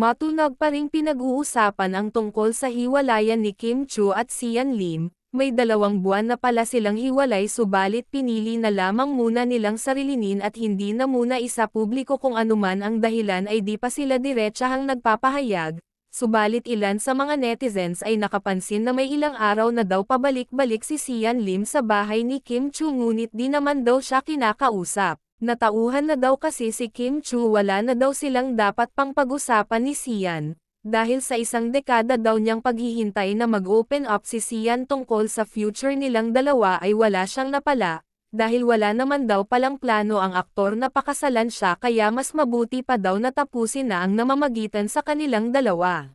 Matunog pa ring pinag-uusapan ang tungkol sa hiwalayan ni Kim Chu at Sian Lim. May 2 buwan na pala silang hiwalay subalit pinili na lamang muna nilang sarilinin at hindi na muna isa publiko kung anuman ang dahilan ay di pa sila diretsahang nagpapahayag. Subalit ilan sa mga netizens ay nakapansin na may ilang araw na daw pabalik-balik si Sian Lim sa bahay ni Kim Chu ngunit di naman daw siya kinakausap. Natauhan na daw kasi si Kim Chu wala na daw silang dapat pang pag-usapan ni Sian. Dahil sa isang dekada daw niyang paghihintay na mag-open up si Sian tungkol sa future nilang dalawa ay wala siyang napala, dahil wala naman daw palang plano ang aktor na pakasalan siya kaya mas mabuti pa daw na tapusin na ang namamagitan sa kanilang dalawa.